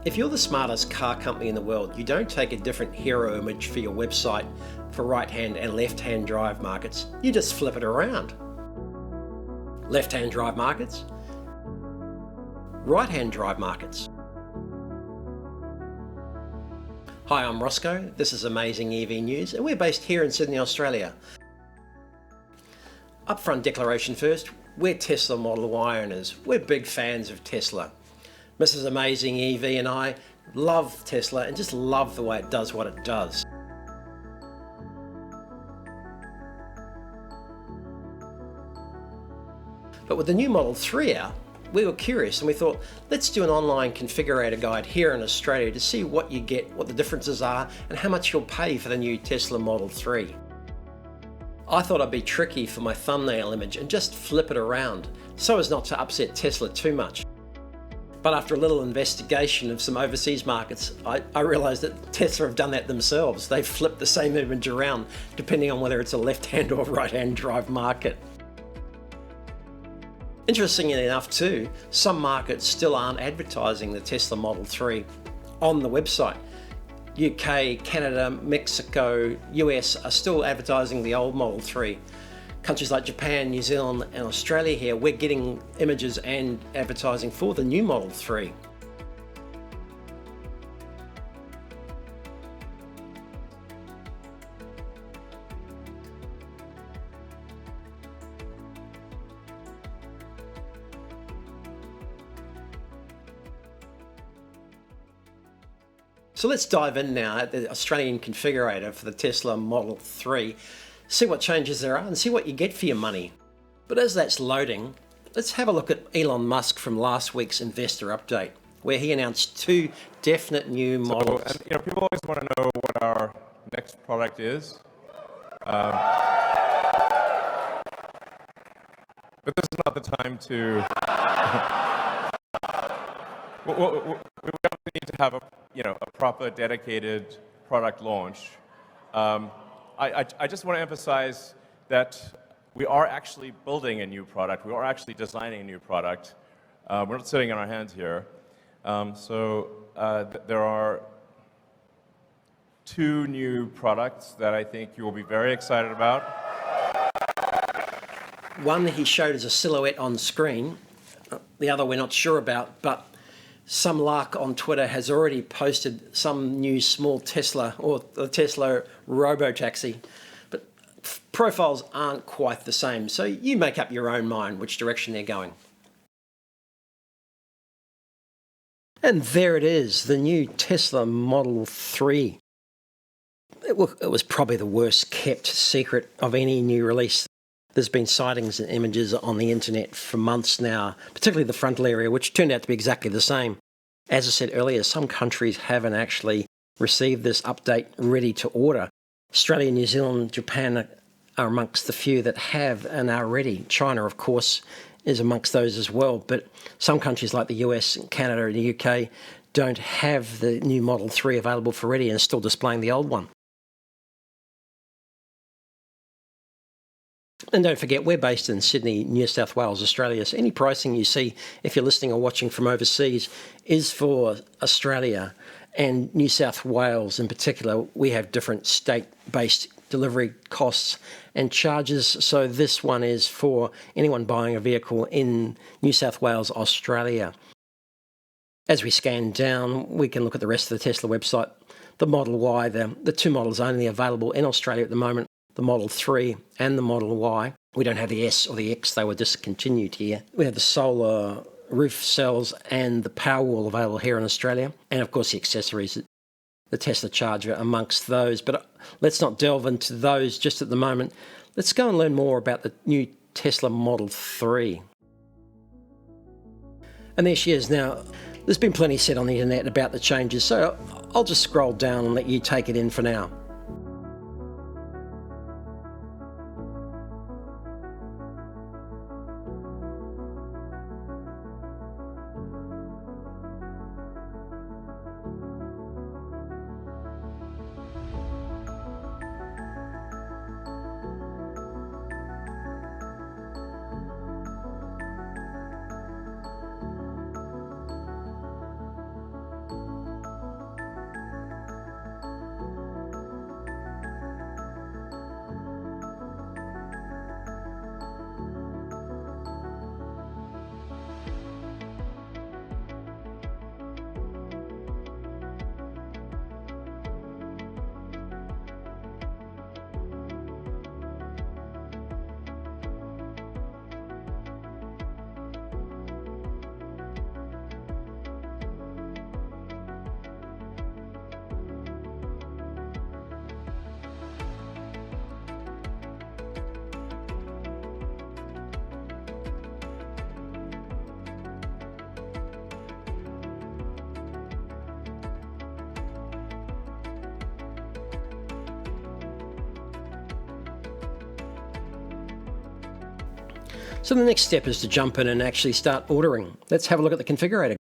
If you're the smartest car company in the world, you don't take a different hero image for your website for right-hand and left-hand drive markets. You just flip it around. Left-hand drive markets, right-hand drive markets. Hi, I'm Roscoe. This is Amazing EV News, and we're based here in Sydney, Australia. Upfront declaration first, we're Tesla Model Y owners. We're big fans of Tesla. Mrs. Amazing EV and I love Tesla and just love the way it does what it does. But with the new Model 3 out, we were curious and we thought, let's do an online configurator guide here in Australia to see what you get, what the differences are, and how much you'll pay for the new Tesla Model 3. I thought I'd be tricky for my thumbnail image and just flip it around so as not to upset Tesla too much. But after a little investigation of some overseas markets, I realised that Tesla have done that themselves. They've flipped the same image around depending on whether it's a left-hand or right-hand drive market. Interestingly enough too, some markets still aren't advertising the Tesla Model 3 on the website. UK, Canada, Mexico, US are still advertising the old Model 3. Countries like Japan, New Zealand and Australia here, we're getting images and advertising for the new Model 3. So let's dive in now at the Australian configurator for the Tesla Model 3, see what changes there are and see what you get for your money. But as that's loading, let's have a look at Elon Musk from last week's investor update, where he announced two definite new models. So, people always want to know what our next product is. But this is not the time to... we obviously need to have a proper dedicated product launch. I just want to emphasize that we are actually building a new product. We are actually designing a new product. We're not sitting on our hands here. There are two new products that I think you will be very excited about. One he showed as a silhouette on screen. The other we're not sure about, but some lark on Twitter has already posted some new small Tesla or the Tesla robo-taxi, but profiles aren't quite the same. So you make up your own mind which direction they're going. And there it is, the new Tesla Model 3. It was probably the worst kept secret of any new release. There's been sightings and images on the internet for months now, particularly the frontal area, which turned out to be exactly the same. As I said earlier, some countries haven't actually received this update ready to order. Australia, New Zealand, Japan are amongst the few that have and are ready. China, of course, is amongst those as well. But some countries like the US, Canada and the UK don't have the new Model 3 available for ready and are still displaying the old one. And don't forget, we're based in Sydney, New South Wales, Australia. So any pricing you see, if you're listening or watching from overseas, is for Australia and New South Wales in particular. We have different state-based delivery costs and charges. So this one is for anyone buying a vehicle in New South Wales, Australia. As we scan down, we can look at the rest of the Tesla website. The Model Y, the two models only available in Australia at the moment. The Model 3 and the Model Y. We don't have the S or the X, they were discontinued here. We have the solar roof cells and the Powerwall available here in Australia. And of course the accessories, the Tesla charger amongst those. But let's not delve into those just at the moment. Let's go and learn more about the new Tesla Model 3. And there she is now. There's been plenty said on the internet about the changes, so I'll just scroll down and let you take it in for now. So the next step is to jump in and actually start ordering. Let's have a look at the configurator.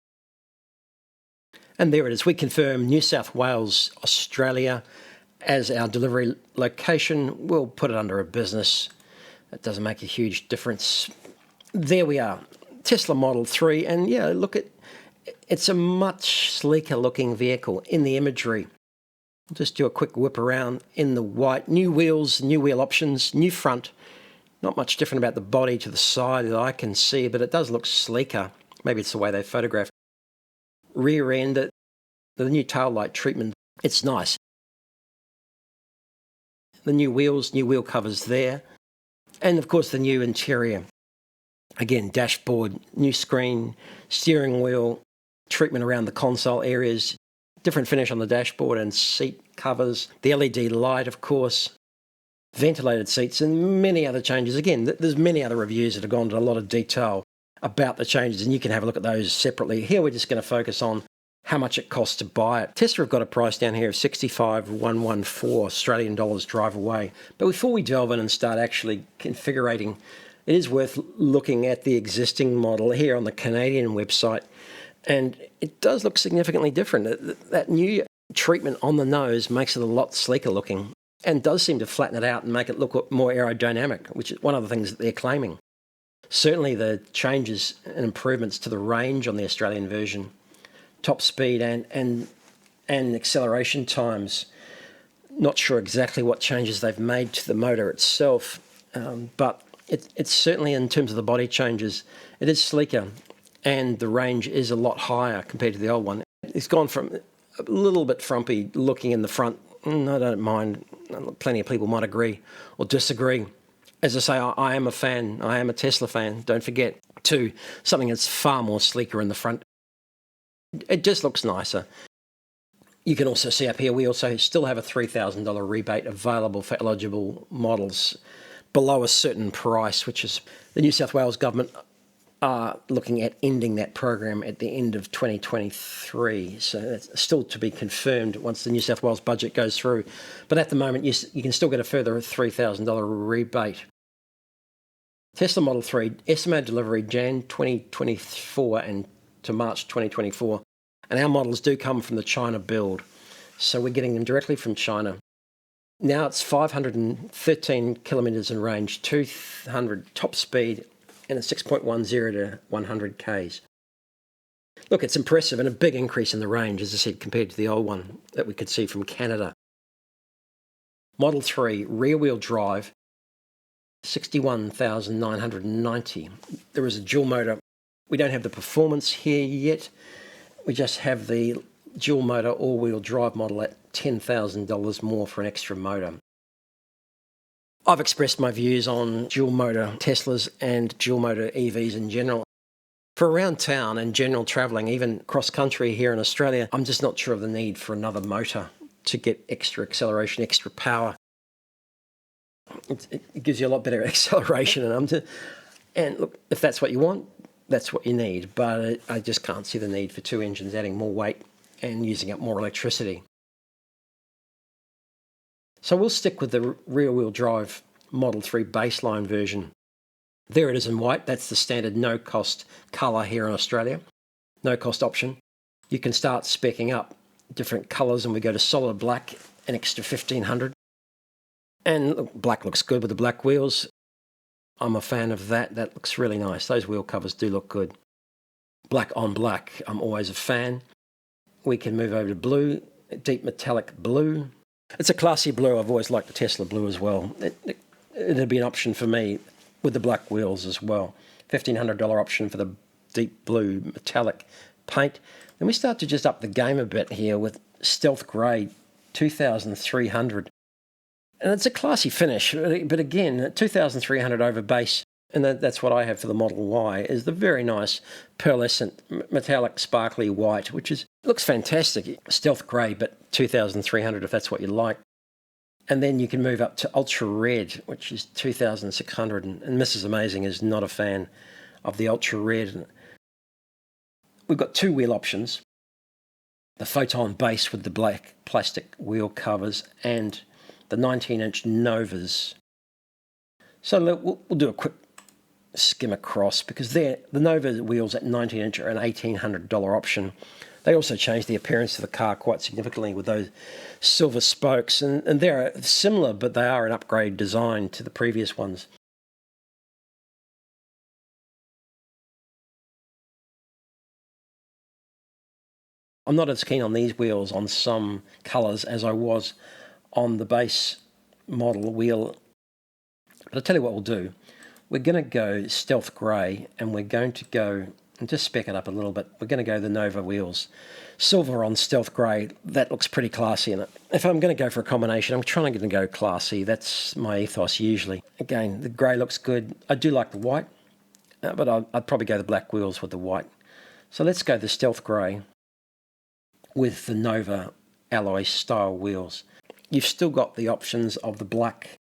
And there it is. We confirm New South Wales, Australia as our delivery location. We'll put it under a business. It doesn't make a huge difference. There we are. Tesla Model 3. And yeah, look, it's a much sleeker looking vehicle in the imagery. I'll just do a quick whip around in the white. New wheels, new wheel options, new front. Not much different about the body to the side that I can see, but it does look sleeker. Maybe it's the way they photographed. Rear end, the new tail light treatment, it's nice. The new wheels, new wheel covers there. And of course the new interior. Again, dashboard, new screen, steering wheel, treatment around the console areas, different finish on the dashboard and seat covers, the LED light, of course, ventilated seats, and many other changes. Again, there's many other reviews that have gone into a lot of detail about the changes, and you can have a look at those separately. Here we're just going to focus on how much it costs to buy it. Tesla have got a price down here of $65,114 Australian dollars drive away. But before we delve in and start actually configuring, it is worth looking at the existing model here on the Canadian website, and it does look significantly different. That new treatment on the nose makes it a lot sleeker looking and does seem to flatten it out and make it look more aerodynamic, which is one of the things that they're claiming. Certainly the changes and improvements to the range on the Australian version, top speed and acceleration times. Not sure exactly what changes they've made to the motor itself, but it's certainly, in terms of the body changes, it is sleeker and the range is a lot higher compared to the old one. It's gone from a little bit frumpy looking in the front. I don't mind. Plenty of people might agree or disagree. As I say, I am a fan. I am a Tesla fan, don't forget, to something that's far more sleeker in the front. It just looks nicer. You can also see up here, we also still have a $3,000 rebate available for eligible models below a certain price, which is the New South Wales government are looking at ending that program at the end of 2023. So that's still to be confirmed once the New South Wales budget goes through. But at the moment, you can still get a further $3,000 rebate. Tesla Model 3, estimated delivery Jan 2024 and to March 2024. And our models do come from the China build. So we're getting them directly from China. Now it's 513 kilometres in range, 200 top speed, and a 6.10 to 100 Ks. Look, it's impressive and a big increase in the range, as I said, compared to the old one that we could see from Canada. Model 3, rear-wheel drive, 61,990. There is a dual motor. We don't have the performance here yet. We just have the dual motor all-wheel drive model at $10,000 more for an extra motor. I've expressed my views on dual motor Teslas and dual motor EVs in general. For around town and general travelling, even cross-country here in Australia, I'm just not sure of the need for another motor to get extra acceleration, extra power. It gives you a lot better acceleration. And look, if that's what you want, that's what you need. But I just can't see the need for two engines adding more weight and using up more electricity. So we'll stick with the rear-wheel drive Model 3 baseline version. There it is in white. That's the standard no-cost colour here in Australia. No-cost option. You can start speccing up different colours, and we go to solid black, an extra $1,500. And look, black looks good with the black wheels. I'm a fan of that. That looks really nice. Those wheel covers do look good. Black on black, I'm always a fan. We can move over to blue, deep metallic blue. It's a classy blue. I've always liked the Tesla blue as well. It'd be an option for me with the black wheels as well. $1,500 option for the deep blue metallic paint. Then we start to just up the game a bit here with stealth grey, $2,300. And it's a classy finish, but again, $2,300 over base, and that's what I have for the Model Y, is the very nice pearlescent metallic sparkly white, which looks fantastic. Stealth grey, but $2,300 if that's what you like. And then you can move up to ultra red, which is $2,600, and Mrs. Amazing is not a fan of the ultra red. We've got two wheel options, the Photon base with the black plastic wheel covers and the 19-inch Novas. So we'll do a quick skim across because the Nova wheels at 19-inch are an $1,800 option. They also changed the appearance of the car quite significantly with those silver spokes, and they're similar, but they are an upgrade design to the previous ones. I'm not as keen on these wheels on some colours as I was on the base model wheel. But I'll tell you what we'll do. We're going to go stealth grey, and we're going to go, and just spec it up a little bit, we're going to go the Nova wheels. Silver on stealth grey, that looks pretty classy in it. If I'm going to go for a combination, I'm trying to go classy. That's my ethos usually. Again, the grey looks good. I do like the white, but I'd probably go the black wheels with the white. So let's go the stealth grey with the Nova alloy style wheels. You've still got the options of the black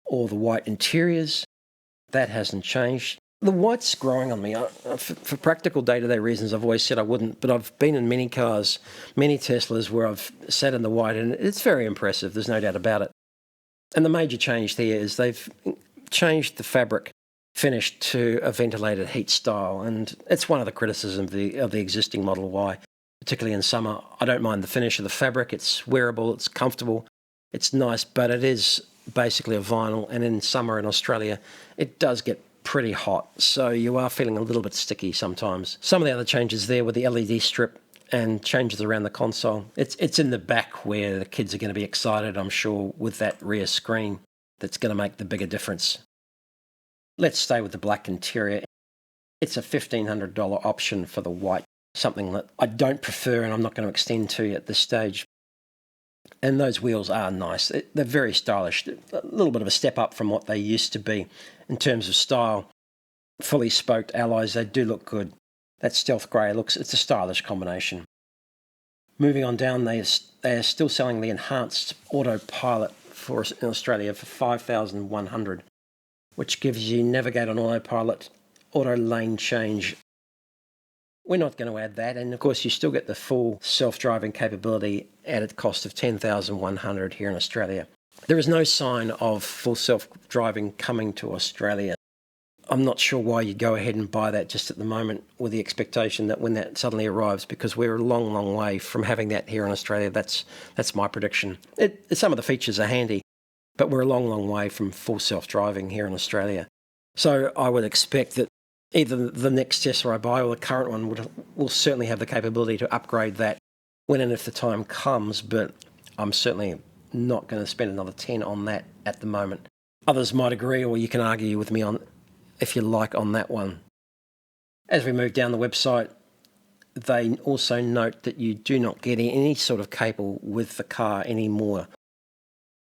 or the white interiors. That hasn't changed. The white's growing on me. For practical day-to-day reasons, I've always said I wouldn't, but I've been in many cars, many Teslas, where I've sat in the white, and it's very impressive, there's no doubt about it. And the major change there is they've changed the fabric finish to a ventilated heat style, and it's one of the criticisms of the existing Model Y, particularly in summer. I don't mind the finish of the fabric. It's wearable, it's comfortable, it's nice, but it is basically a vinyl, and in summer in Australia, it does get pretty hot, so you are feeling a little bit sticky sometimes. Some of the other changes there with the LED strip and changes around the console. It's in the back where the kids are going to be excited, I'm sure, with that rear screen that's going to make the bigger difference. Let's stay with the black interior. It's a $1,500 option for the white, something that I don't prefer and I'm not going to extend to at this stage. And those wheels are nice. They're very stylish. A little bit of a step up from what they used to be in terms of style. Fully spoked alloys, they do look good. That stealth grey it's a stylish combination. Moving on down, they are still selling the enhanced Autopilot for us in Australia for $5,100, which gives you navigate on autopilot, auto lane change. We're not going to add that, and of course you still get the full self-driving capability at a cost of $10,100 here in Australia. There is no sign of full self-driving coming to Australia. I'm not sure why you'd go ahead and buy that just at the moment with the expectation that when that suddenly arrives, because we're a long, long way from having that here in Australia. That's my prediction. Some of the features are handy, but we're a long, long way from full self-driving here in Australia. So I would expect that either the next Tesla I buy or the current one will certainly have the capability to upgrade that when and if the time comes, but I'm certainly not going to spend another 10 on that at the moment. Others might agree, or you can argue with me on, if you like, on that one. As we move down the website, they also note that you do not get any sort of cable with the car anymore.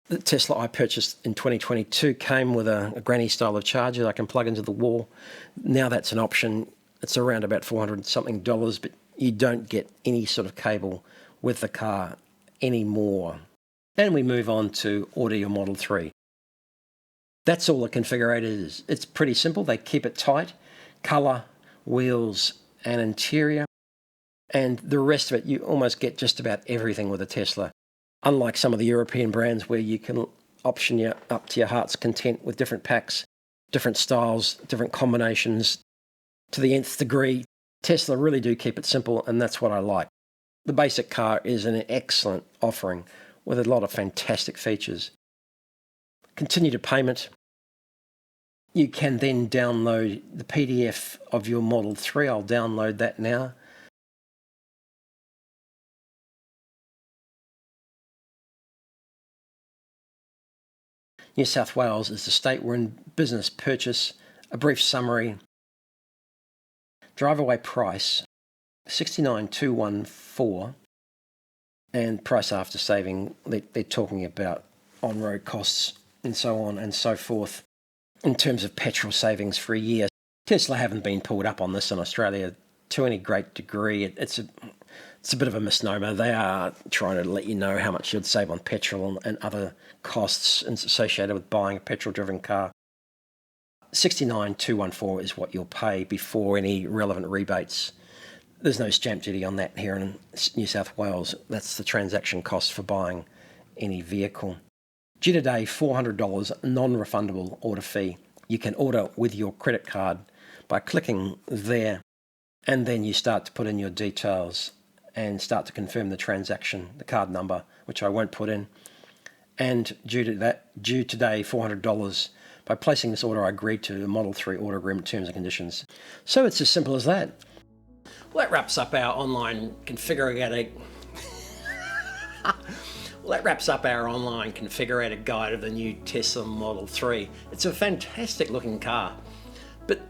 The Tesla I purchased in 2022 came with a granny style of charger I can plug into the wall. Now that's an option. It's around about $400 something, but you don't get any sort of cable with the car anymore. And we move on to order your Model 3. That's all the configurator is. It's pretty simple. They keep it tight. Colour, wheels and interior. And the rest of it, you almost get just about everything with a Tesla. Unlike some of the European brands where you can option you up to your heart's content with different packs, different styles, different combinations to the nth degree, Tesla really do keep it simple, and that's what I like. The basic car is an excellent offering with a lot of fantastic features. Continue to payment. You can then download the PDF of your Model 3. I'll download that now. New South Wales is the state we're in business. Purchase, a brief summary. Drive away price, $69,214, and price after saving, they're talking about on-road costs and so on and so forth. In terms of petrol savings for a year, Tesla haven't been pulled up on this in Australia to any great degree. It's a bit of a misnomer. They are trying to let you know how much you'd save on petrol and other costs associated with buying a petrol-driven car. $69,214 is what you'll pay before any relevant rebates. There's no stamp duty on that here in New South Wales. That's the transaction cost for buying any vehicle. Due today, $400, non-refundable order fee. You can order with your credit card by clicking there, and then you start to put in your details and start to confirm the transaction, the card number, which I won't put in. And due today, $400. By placing this order, I agreed to the Model 3 order agreement terms and conditions. So it's as simple as that. Well, that wraps up our online configurator. Guide of the new Tesla Model 3. It's a fantastic looking car. But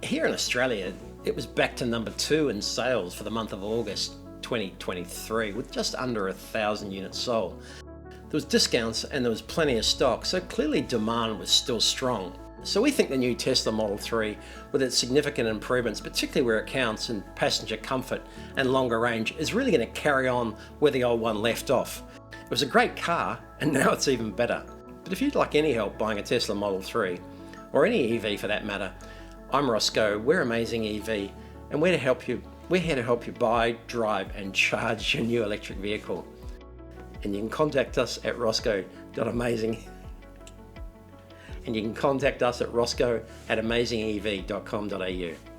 here in Australia, it was back to number 2 in sales for the month of August 2023, with just under 1,000 units sold. There was discounts and there was plenty of stock, so clearly demand was still strong. So we think the new Tesla Model 3, with its significant improvements, particularly where it counts in passenger comfort and longer range, is really going to carry on where the old one left off. It was a great car, and now it's even better. But if you'd like any help buying a Tesla Model 3, or any EV for that matter, I'm Roscoe, we're AmazingEV, and we're here to help you buy, drive and charge your new electric vehicle. And you can contact us at roscoe.amazingev.com.au.